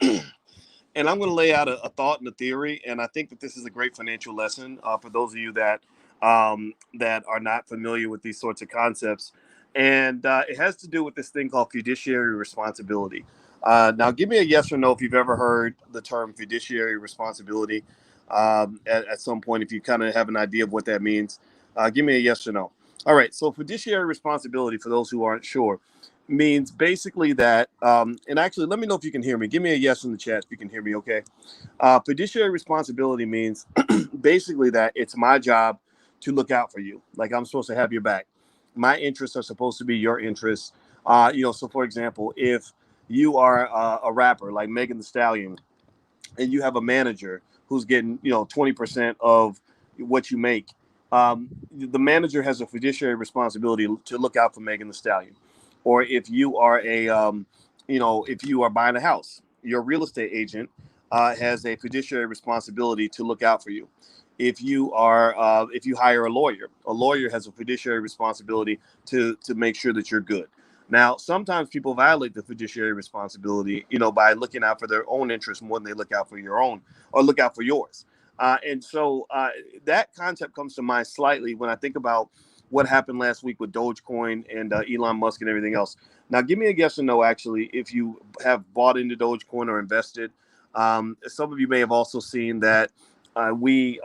And I'm going to lay out a thought and a theory. And I think that this is a great financial lesson for those of you that are not familiar with these sorts of concepts. And it has to do with this thing called fiduciary responsibility. Now, give me a yes or no if you've ever heard the term fiduciary responsibility at some point, if you kind of have an idea of what that means. Give me a yes or no. All right. So, fiduciary responsibility, for those who aren't sure, means basically that, and actually, let me know if you can hear me. Give me a yes in the chat if you can hear me, okay? Fiduciary responsibility means basically that it's my job to look out for you. Like I'm supposed to have your back. My interests are supposed to be your interests. So for example, if you are a rapper like Megan Thee Stallion and you have a manager who's getting 20% of what you make, the manager has a fiduciary responsibility to look out for Megan Thee Stallion. Or if you are if you are buying a house, your real estate agent has a fiduciary responsibility to look out for you. If you hire a lawyer has a fiduciary responsibility to make sure that you're good. Now, sometimes people violate the fiduciary responsibility, by looking out for their own interests more than they look out for your own or look out for yours. And so that concept comes to mind slightly when I think about what happened last week with Dogecoin and Elon Musk and everything else. Now, give me a yes or no, actually, if you have bought into Dogecoin or invested. Some of you may have also seen that we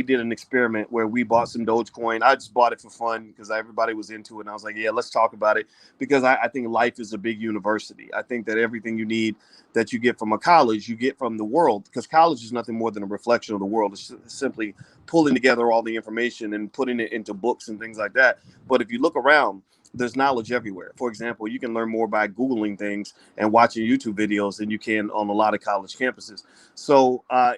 did an experiment where we bought some Dogecoin. I just bought it for fun because everybody was into it, and I was like, "Yeah, let's talk about it," because I think life is a big university. I think that everything you need that you get from a college, you get from the world, because college is nothing more than a reflection of the world. It's simply pulling together all the information and putting it into books and things like that. But if you look around, there's knowledge everywhere. For example, you can learn more by Googling things and watching YouTube videos than you can on a lot of college campuses. So I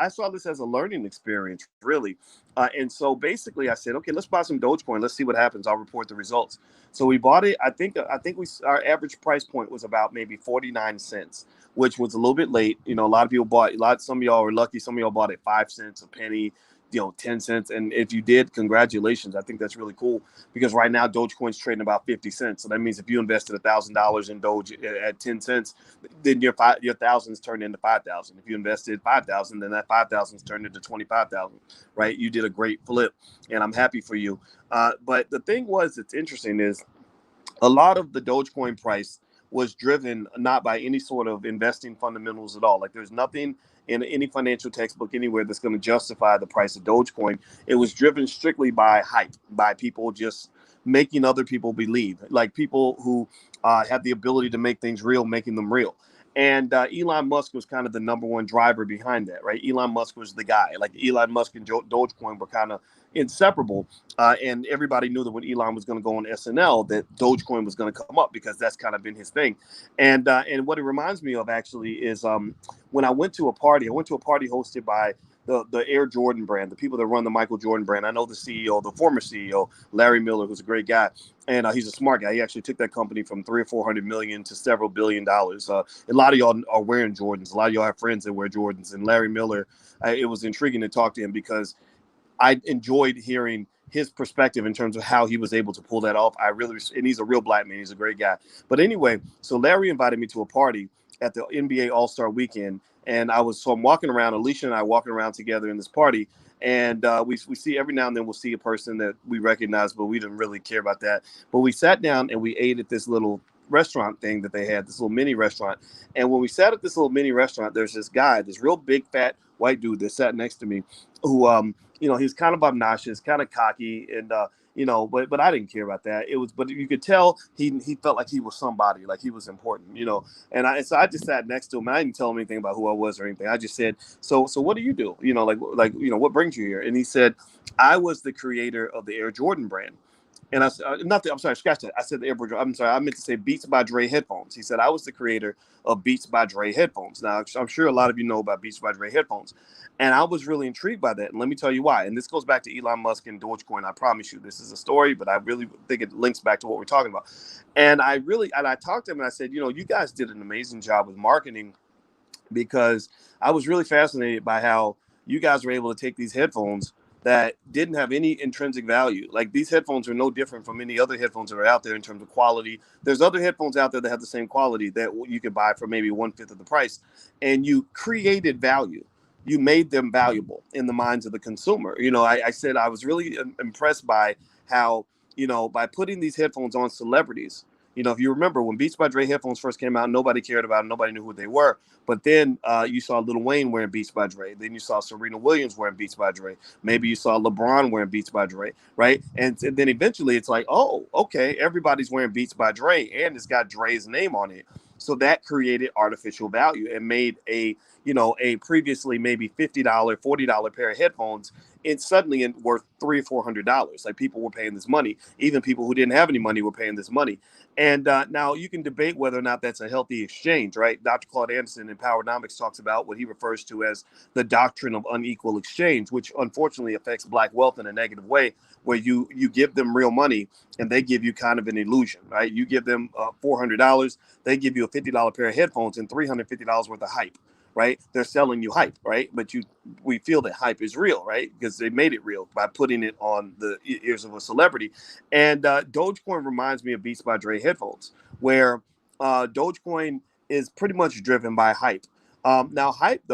saw this as a learning experience, really. And so basically, I said, okay, let's buy some Dogecoin. Let's see what happens. I'll report the results. So we bought it. I think our average price point was about maybe 49 cents, which was a little bit late. A lot of people bought. Some of y'all were lucky. Some of y'all bought at 5 cents, a penny, 10 cents. And if you did, congratulations. I think that's really cool because right now Dogecoin's trading about 50 cents. So that means if you invested $1,000 in Doge at 10 cents, then your thousands turned into 5,000. If you invested 5,000, then that 5,000's turned into 25,000, right? You did a great flip, and I'm happy for you. But the thing that's interesting is a lot of the Dogecoin price was driven not by any sort of investing fundamentals at all. Like there's nothing in any financial textbook anywhere that's going to justify the price of Dogecoin. It was driven strictly by hype, by people just making other people believe, like people who have the ability to make things real, making them real. And Elon Musk was kind of the number one driver behind that, right? Elon Musk was the guy. Like Elon Musk and Dogecoin were kind of inseparable. And everybody knew that when Elon was going to go on SNL, that Dogecoin was going to come up because that's kind of been his thing. And what it reminds me of actually is when I went to a party. I went to a party hosted by the Air Jordan brand, the people that run the Michael Jordan brand. I know the CEO, the former CEO, Larry Miller, who's a great guy, and he's a smart guy. He actually took that company from 300 or 400 million to several $1 billion. A lot of y'all are wearing Jordans. A lot of y'all have friends that wear Jordans. And Larry Miller, it was intriguing to talk to him because I enjoyed hearing his perspective in terms of how he was able to pull that off. And he's a real black man. He's a great guy. But anyway, so Larry invited me to a party at the NBA All-Star Weekend. And I'm walking around, Alicia and I walking around together in this party. And we see every now and then we'll see a person that we recognize, but we didn't really care about that. But we sat down and we ate at this little restaurant thing that they had, this little mini restaurant. And when we sat at this little mini restaurant, there's this guy, this real big fat white dude that sat next to me who he's kind of obnoxious, kind of cocky, and but I didn't care about that. But you could tell he felt like he was somebody, like he was important. So I just sat next to him. And I didn't tell him anything about who I was or anything. I just said, so what do you do? What brings you here? And he said, I was the creator of the Air Jordan brand. And I said, I'm sorry, scratch that. I said the AirPod. I'm sorry, I meant to say Beats by Dre headphones. He said I was the creator of Beats by Dre headphones. Now, I'm sure a lot of you know about Beats by Dre headphones, and I was really intrigued by that. And let me tell you why. And this goes back to Elon Musk and Dogecoin. I promise you, this is a story, but I really think it links back to what we're talking about. And I talked to him and I said, you guys did an amazing job with marketing because I was really fascinated by how you guys were able to take these headphones that didn't have any intrinsic value. Like these headphones are no different from any other headphones that are out there in terms of quality. There's other headphones out there that have the same quality that you can buy for maybe 1/5 of the price, and you created value. You made them valuable in the minds of the consumer. I said I was really impressed by how, by putting these headphones on celebrities. If you remember when Beats by Dre headphones first came out, nobody cared about them. Nobody knew who they were. But then you saw Lil Wayne wearing Beats by Dre. Then you saw Serena Williams wearing Beats by Dre. Maybe you saw LeBron wearing Beats by Dre, right? And then eventually it's like, oh, okay, everybody's wearing Beats by Dre, and it's got Dre's name on it. So that created artificial value and made a previously maybe $50, $40 pair of headphones, it's suddenly worth $300 or $400. Like people were paying this money. Even people who didn't have any money were paying this money. And now you can debate whether or not that's a healthy exchange, right? Dr. Claude Anderson in Powernomics talks about what he refers to as the doctrine of unequal exchange, which unfortunately affects Black wealth in a negative way, where you give them real money and they give you kind of an illusion, right? You give them $400, they give you a $50 pair of headphones and $350 worth of hype. Right? They're selling you hype, right? But we feel that hype is real, right? Because they made it real by putting it on the ears of a celebrity. And Dogecoin reminds me of Beats by Dre headphones, where Dogecoin is pretty much driven by hype. Now, hype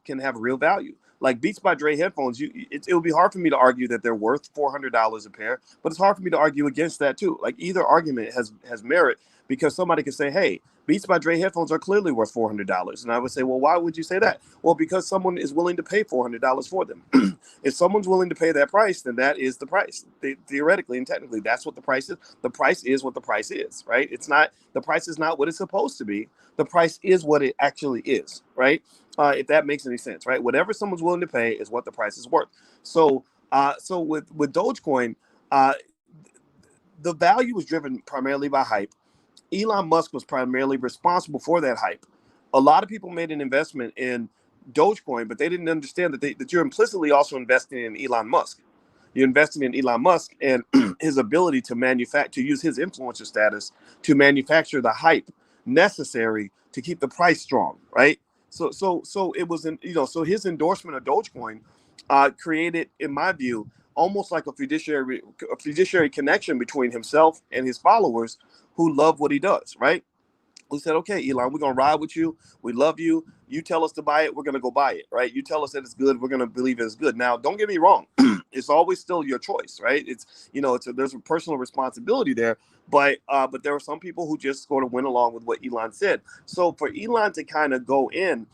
can have real value. Like Beats by Dre headphones, it would be hard for me to argue that they're worth $400 a pair, but it's hard for me to argue against that too. Like either argument has merit, because somebody could say, hey, Beats by Dre headphones are clearly worth $400. And I would say, well, why would you say that? Well, because someone is willing to pay $400 for them. If someone's willing to pay that price, then that is the price. Theoretically and technically, that's what the price is. The price is what the price is, right? The price is not what it's supposed to be. The price is what it actually is, right? If that makes any sense, right? Whatever someone's willing to pay is what the price is worth. So with Dogecoin, the value was driven primarily by hype. Elon Musk was primarily responsible for that hype. A lot of people made an investment in Dogecoin, but they didn't understand that you're implicitly also investing in Elon Musk. You're investing in Elon Musk and his ability to use his influencer status to manufacture the hype necessary to keep the price strong, right? So it was so his endorsement of Dogecoin created, in my view, almost like a fiduciary connection between himself and his followers who love what he does, right? Who said, okay, Elon, we're going to ride with you. We love you. You tell us to buy it, we're going to go buy it, right? You tell us that it's good, we're going to believe it's good. Now, don't get me wrong. It's always still your choice, right? There's a personal responsibility there, but there are some people who just sort of went along with what Elon said. So for Elon to kind of go in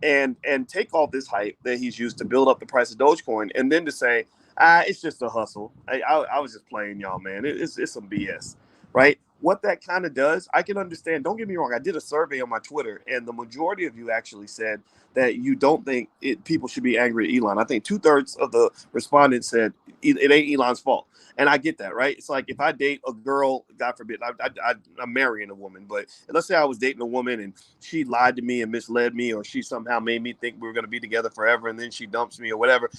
and take all this hype that he's used to build up the price of Dogecoin, and then to say, it's just a hustle. I was just playing y'all, man. It's some BS, right? What that kind of does, I can understand. Don't get me wrong. I did a survey on my Twitter, and the majority of you actually said that you don't think people should be angry at Elon. I think 2/3 of the respondents said it ain't Elon's fault. And I get that, right? It's like if I date a girl, God forbid, I'm marrying a woman, but let's say I was dating a woman and she lied to me and misled me, or she somehow made me think we were going to be together forever, and then she dumps me or whatever.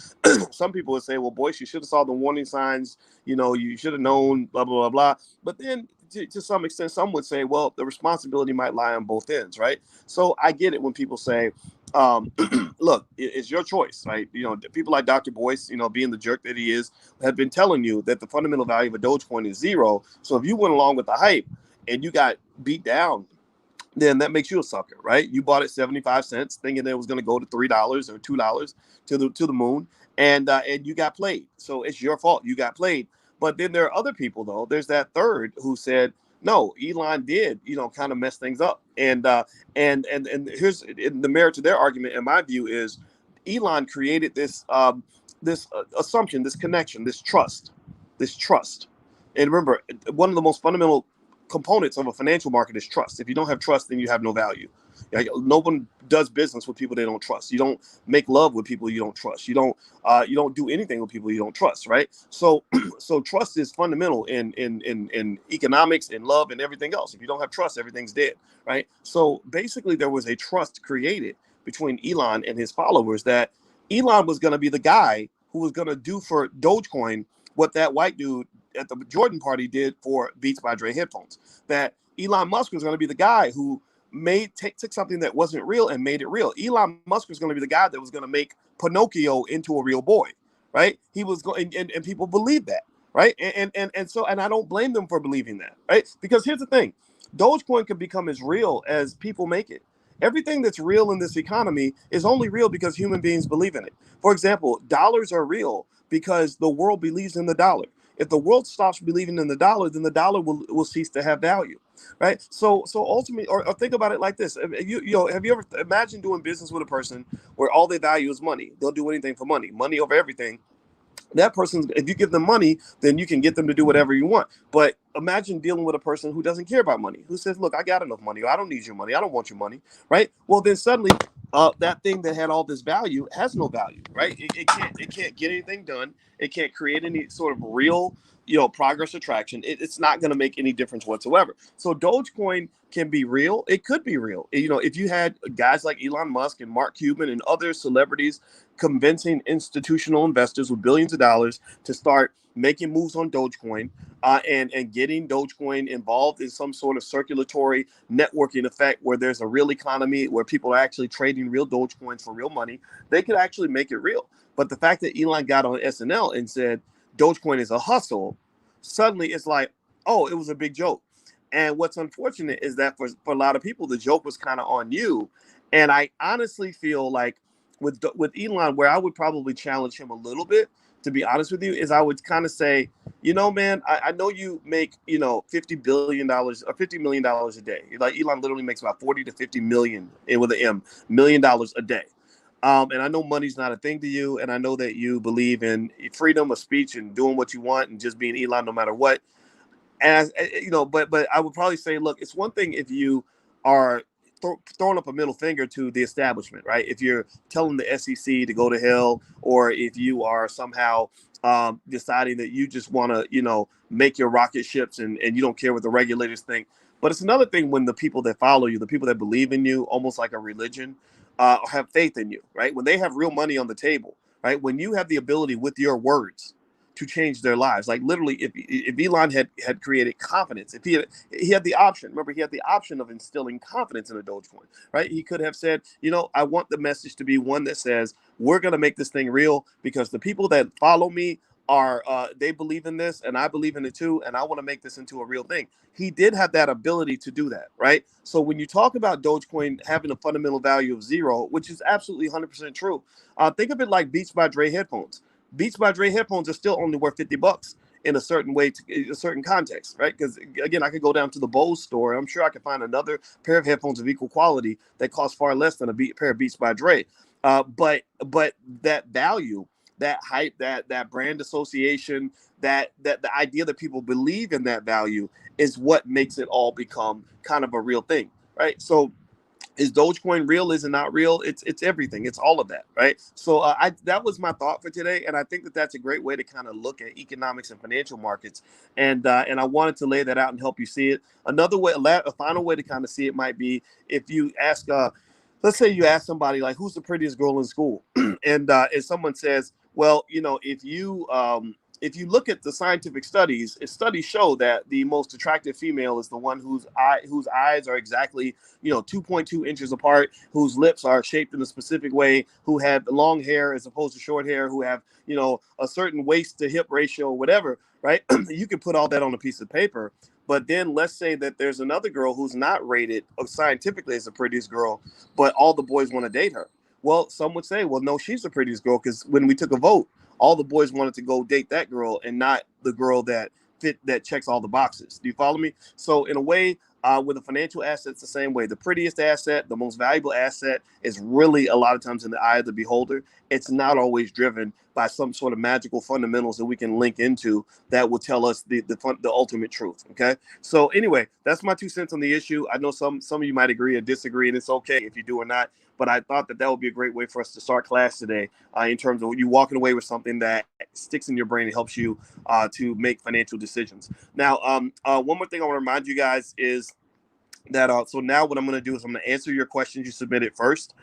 Some people would say, well, boy, she should have saw the warning signs. You should have known, blah, blah, blah, blah. But then to some extent, some would say, well, the responsibility might lie on both ends, right? So I get it when people say, look, it's your choice, right? People like Dr. Boyce, being the jerk that he is, have been telling you that the fundamental value of a Dogecoin is zero. So if you went along with the hype and you got beat down, then that makes you a sucker, right? You bought it 75 cents, thinking that it was going to go to $3 or $2 to the moon, and you got played. So it's your fault. You got played. But then there are other people, though. There's that third who said, no, Elon did, kind of mess things up. And here's the merit to their argument, in my view, is Elon created this assumption, this connection, this trust. And remember, one of the most fundamental components of a financial market is trust. If you don't have trust, then you have no value. Like, no one does business with people they don't trust. You don't make love with people you don't trust. You don't do anything with people you don't trust, right? So trust is fundamental in economics, in love, and everything else. If you don't have trust, everything's dead, right? So basically, there was a trust created between Elon and his followers that Elon was going to be the guy who was going to do for Dogecoin what that white dude at the Jordan party did for Beats by Dre headphones. That Elon Musk was going to be the guy who took something that wasn't real and made it real. Elon Musk was going to be the guy that was going to make Pinocchio into a real boy, right? He was going, and people believe that, right? And I don't blame them for believing that, right? Because here's the thing, Dogecoin can become as real as people make it. Everything that's real in this economy is only real because human beings believe in it. For example, dollars are real because the world believes in the dollar. If the world stops believing in the dollar, then the dollar will cease to have value, right? So ultimately, or think about it like this: have you ever imagined doing business with a person where all they value is money? They'll do anything for money, money over everything. That person, if you give them money, then you can get them to do whatever you want. But imagine dealing with a person who doesn't care about money, who says, look, I got enough money, or I don't need your money, I don't want your money, right? Well, then suddenly that thing that had all this value has no value, right? It can't get anything done. It can't create any sort of real, progress or traction. It's not going to make any difference whatsoever. So Dogecoin can be real. It could be real. If you had guys like Elon Musk and Mark Cuban and other celebrities convincing institutional investors with billions of dollars to start making moves on Dogecoin, and getting Dogecoin involved in some sort of circulatory networking effect where there's a real economy where people are actually trading real Dogecoins for real money, they could actually make it real. But the fact that Elon got on SNL and said Dogecoin is a hustle, suddenly it's like, oh, it was a big joke. And what's unfortunate is that for a lot of people, the joke was kind of on you. And I honestly feel like with Elon, where I would probably challenge him a little bit, to be honest with you, is I would kind of say, man, I know you make, $50 billion or $50 million a day. Like Elon literally makes about 40 to 50 million, and with an M, $1 million a day. And I know money's not a thing to you, and I know that you believe in freedom of speech and doing what you want and just being Elon no matter what. As but I would probably say, look, it's one thing if you are throwing up a middle finger to the establishment, right? If you're telling the SEC to go to hell, or if you are somehow deciding that you just want to, make your rocket ships, and you don't care what the regulators think. But it's another thing when the people that follow you, the people that believe in you, almost like a religion, have faith in you, right? When they have real money on the table, right? When you have the ability with your words to change their lives. Like literally, if Elon had created confidence, if he had the option. Remember, he had the option of instilling confidence in a Dogecoin, right? He could have said, I want the message to be one that says we're going to make this thing real because the people that follow me are they believe in this and I believe in it too, and I want to make this into a real thing. He did have that ability to do that, right? So when you talk about Dogecoin having a fundamental value of zero, which is absolutely 100% true, think of it like Beats by Dre headphones. Beats by Dre headphones are still only worth $50 in a certain way, in a certain context, right? Because again, I could go down to the Bose store. I'm sure I could find another pair of headphones of equal quality that costs far less than a pair of Beats by Dre. But that value, that hype, that brand association, that the idea that people believe in that value is what makes it all become kind of a real thing, right? So is Dogecoin real? Is it not real? It's everything. It's all of that, right? So I that was my thought for today, and I think that that's a great way to kind of look at economics and financial markets, and I wanted to lay that out and help you see it. Another way, a final way to kind of see it might be if you ask, let's say you ask somebody like, who's the prettiest girl in school, and if someone says, well, if you look at the scientific studies, studies show that the most attractive female is the one whose eyes are exactly 2.2 inches apart, whose lips are shaped in a specific way, who have long hair as opposed to short hair, who have a certain waist to hip ratio or whatever, right? You can put all that on a piece of paper. But then let's say that there's another girl who's not rated scientifically as the prettiest girl, but all the boys want to date her. Well, some would say, well, no, she's the prettiest girl because when we took a vote, all the boys wanted to go date that girl and not the girl that checks all the boxes. Do you follow me? So in a way, with a financial asset, it's the same way. The prettiest asset, the most valuable asset, is really a lot of times in the eye of the beholder. It's not always driven by some sort of magical fundamentals that we can link into that will tell us the ultimate truth. Okay. So anyway, that's my 2 cents on the issue. I know some of you might agree or disagree, and it's okay if you do or not. But I thought that would be a great way for us to start class today, in terms of you walking away with something that sticks in your brain and helps you to make financial decisions. Now, one more thing I want to remind you guys is that so now what I'm going to do is I'm going to answer your questions you submitted first.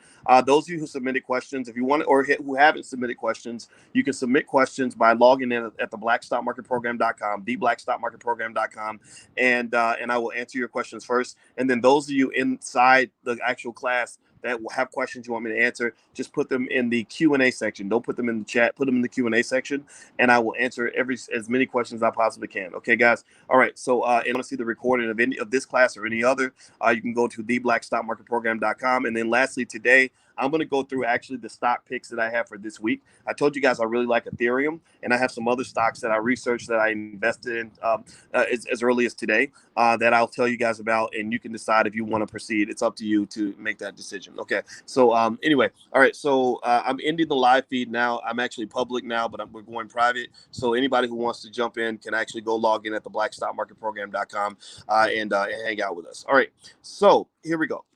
Those of you who submitted questions, if you want, or who haven't submitted questions, you can submit questions by logging in at the blackstockmarketprogram.com, theblackstockmarketprogram.com, and I will answer your questions first. And then those of you inside the actual class that will have questions you want me to answer, just put them in the Q&A section. Don't put them in the chat. Put them in the Q&A section, and I will answer as many questions as I possibly can. Okay, guys. All right. So, and want to see the recording of any of this class or any other, you can go to theblackstockmarketprogram.com. And then lastly, today, I'm going to go through actually the stock picks that I have for this week. I told you guys I really like Ethereum, and I have some other stocks that I researched that I invested in as early as today that I'll tell you guys about, and you can decide if you want to proceed. It's up to you to make that decision. Okay. So anyway, all right. So I'm ending the live feed now. I'm actually public now, but we're going private. So anybody who wants to jump in can actually go log in at theblackstockmarketprogram.com and hang out with us. All right. So here we go.